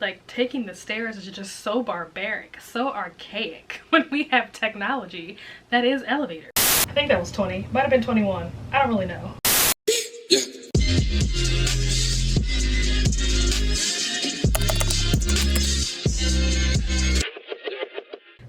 Like, taking the stairs is just so barbaric, so archaic when we have technology that is elevators. I think that was 20, might have been 21. I don't really know.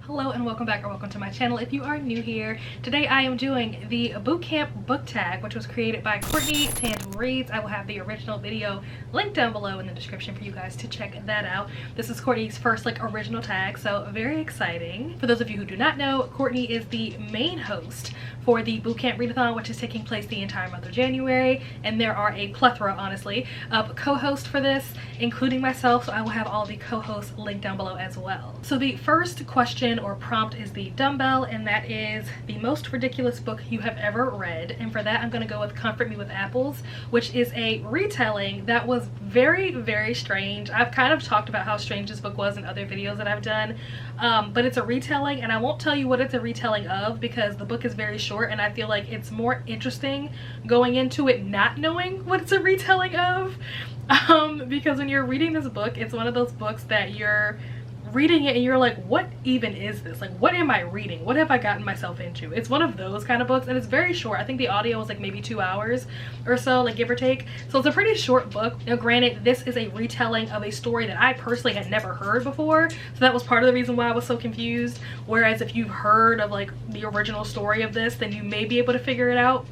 Hello and welcome back, or welcome to my channel if you are new here. Today I am doing the bootcamp book tag, which was created by Courtney Tangible Reads. I will have the original video linked down below in the description for you guys to check that out. This is Courtney's first original tag, so very exciting. For those of you who do not know, Courtney is the main host for the bootcamp readathon, which is taking place the entire month of January, and there are a plethora, honestly, of co-hosts for this, including myself, so I will have all the co-hosts linked down below as well. So the first question or prompt is the Dumbbell, and that is the most ridiculous book you have ever read. And for that, I'm going to go with Comfort Me with Apples, which is a retelling that was very, very strange. I've kind of talked about how strange this book was in other videos that I've done, but it's a retelling, and I won't tell you what it's a retelling of because the book is very short, and I feel like it's more interesting going into it not knowing what it's a retelling of, because when you're reading this book, it's one of those books that you're reading it and you're like, what even is this? Like, what am I reading? What have I gotten myself into? It's one of those kind of books, and it's very short. I think the audio was like maybe 2 hours or so, like give or take. So it's a pretty short book. Now granted, this is a retelling of a story that I personally had never heard before, so that was part of the reason why I was so confused. Whereas if you've heard of like the original story of this, then you may be able to figure it out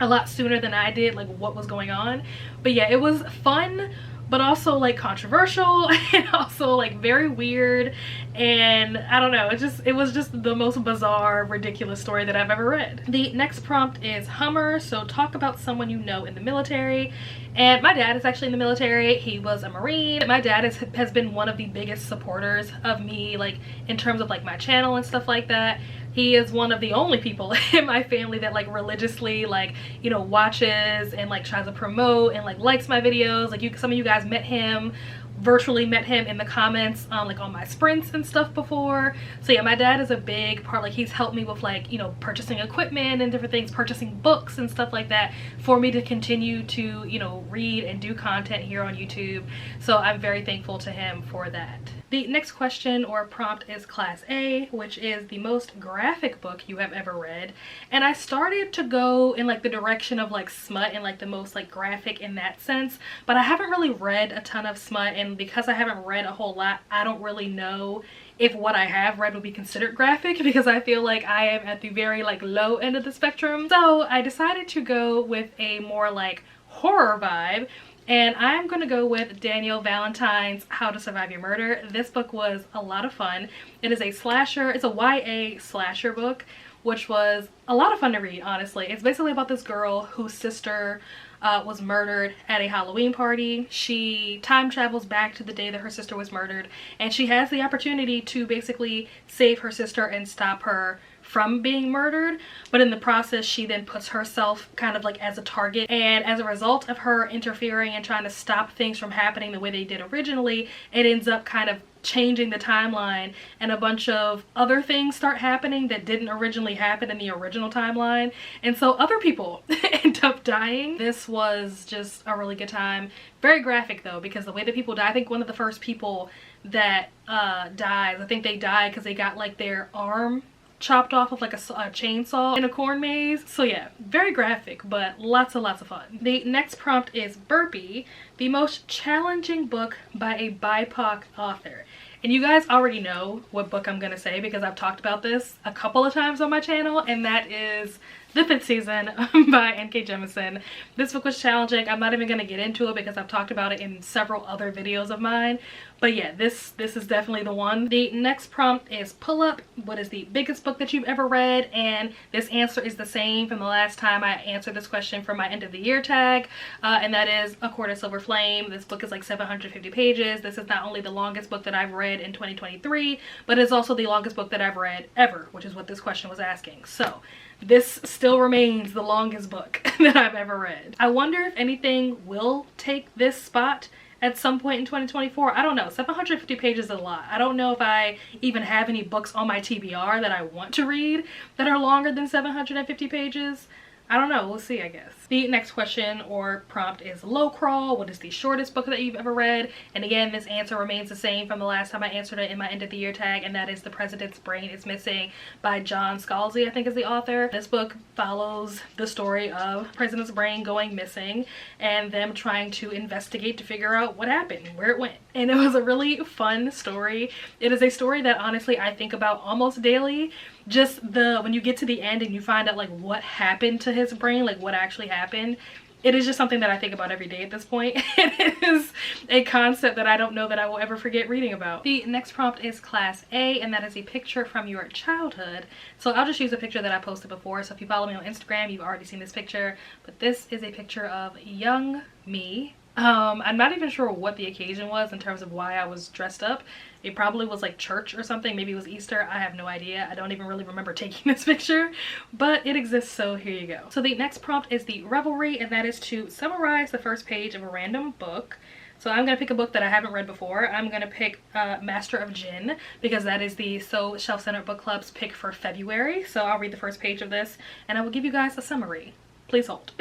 a lot sooner than I did, like what was going on. But yeah, it was fun, but also like controversial, and also like very weird, and I don't know, it was just the most bizarre, ridiculous story that I've ever read. The next prompt is Hummer, so talk about someone you know in the military. And my dad is actually in the military. He was a Marine. My dad has been one of the biggest supporters of me, like in terms of like my channel and stuff like that. He is one of the only people in my family that like religiously, like, you know, watches and like tries to promote and like likes my videos. Like some of you guys met him, virtually met him in the comments like on my sprints and stuff before. So yeah, my dad is a big part. Like he's helped me with like, you know, purchasing equipment and different things, purchasing books and stuff like that for me to continue to, you know, read and do content here on YouTube. So I'm very thankful to him for that. The next question or prompt is Class A, which is the most graphic book you have ever read. And I started to go in like the direction of like smut and like the most like graphic in that sense, but I haven't really read a ton of smut, and because I haven't read a whole lot, I don't really know if what I have read would be considered graphic, because I feel like I am at the very like low end of the spectrum. So I decided to go with a more like horror vibe, and I'm gonna go with Daniel Valentine's How to Survive Your Murder. This book was a lot of fun. It is a slasher, it's a YA slasher book, which was a lot of fun to read, honestly. It's basically about this girl whose sister was murdered at a Halloween party. She time travels back to the day that her sister was murdered, and she has the opportunity to basically save her sister and stop her from being murdered, but in the process she then puts herself kind of like as a target, and as a result of her interfering and trying to stop things from happening the way they did originally, it ends up kind of changing the timeline, and a bunch of other things start happening that didn't originally happen in the original timeline, and so other people end up dying. This was just a really good time. Very graphic though, because the way that people die, I think one of the first people that dies, I think they died because they got like their arm chopped off with like a chainsaw in a corn maze. So yeah, very graphic, but lots of fun. The next prompt is Burpee, the most challenging book by a BiPOC author. And you guys already know what book I'm gonna say because I've talked about this a couple of times on my channel, and that is The Fifth Season by N.K. Jemisin. This book was challenging. I'm not even gonna get into it because I've talked about it in several other videos of mine. But yeah, this is definitely the one. The next prompt is Pull Up, what is the biggest book that you've ever read? And this answer is the same from the last time I answered this question for my end of the year tag, and that is A Court of Silver Flame. This book is like 750 pages. This is not only the longest book that I've read in 2023, but it's also the longest book that I've read ever, which is what this question was asking. So this still remains the longest book that I've ever read. I wonder if anything will take this spot at some point in 2024. I don't know. 750 pages is a lot. I don't know if I even have any books on my TBR that I want to read that are longer than 750 pages. I don't know. We'll see, I guess. The next question or prompt is low crawl. What is the shortest book that you've ever read? And again, this answer remains the same from the last time I answered it in my end of the year tag, and that is The President's Brain is Missing by John Scalzi, I think is the author. This book follows the story of President's brain going missing and them trying to investigate to figure out what happened, where it went. And it was a really fun story. It is a story that honestly I think about almost daily. Just when you get to the end and you find out like what happened to his brain, like what actually happened, it is just something that I think about every day at this point. It is a concept that I don't know that I will ever forget reading about. The next prompt is class A, and that is a picture from your childhood. So I'll just use a picture that I posted before. So if you follow me on Instagram, you've already seen this picture, but this is a picture of young me. I'm not even sure what the occasion was in terms of why I was dressed up. It probably was like church or something. Maybe it was Easter. I have no idea. I don't even really remember taking this picture, but it exists, so here you go. So the next prompt is the Reveille, and that is to summarize the first page of a random book. So I'm going to pick a book that I haven't read before. I'm going to pick Master of Gin, because that is the So Self-Centered Book Club's pick for February. So I'll read the first page of this, and I will give you guys a summary. Please hold.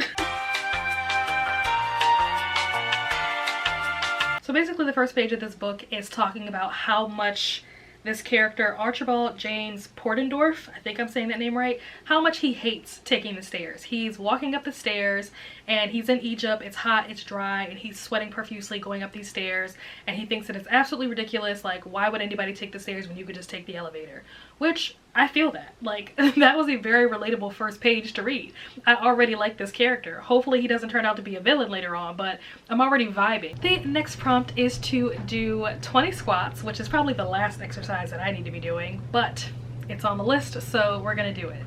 So basically the first page of this book is talking about how much this character, Archibald James Portendorf, I think I'm saying that name right, how much he hates taking the stairs. He's walking up the stairs and he's in Egypt, it's hot, it's dry, and he's sweating profusely going up these stairs, and he thinks that it's absolutely ridiculous. Like, why would anybody take the stairs when you could just take the elevator? Which, I feel that. Like, that was a very relatable first page to read. I already like this character. Hopefully he doesn't turn out to be a villain later on, but I'm already vibing. The next prompt is to do 20 squats, which is probably the last exercise that I need to be doing, but it's on the list, so we're gonna do it.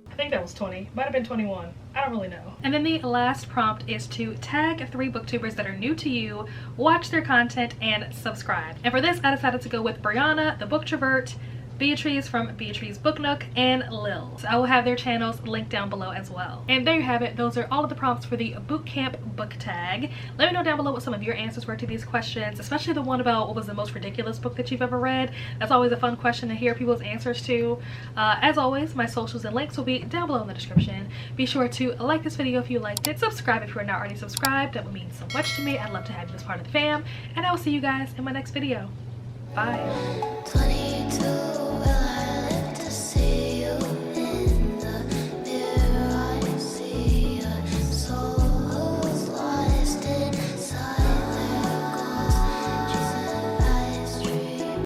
I think that was 20, might have been 21. I don't really know. And then the last prompt is to tag 3 booktubers that are new to you, watch their content, and subscribe. And for this, I decided to go with Brianna, the Booktrovert, Beatrice from Beatrice Book Nook, and Lil. So I will have their channels linked down below as well. And there you have it. Those are all of the prompts for the bootcamp book tag. Let me know down below what some of your answers were to these questions, especially the one about what was the most ridiculous book that you've ever read. That's always a fun question to hear people's answers to. As always, my socials and links will be down below in the description. Be sure to like this video if you liked it, subscribe if you are not already subscribed. That would mean so much to me. I'd love to have you as part of the fam, and I will see you guys in my next video. Bye.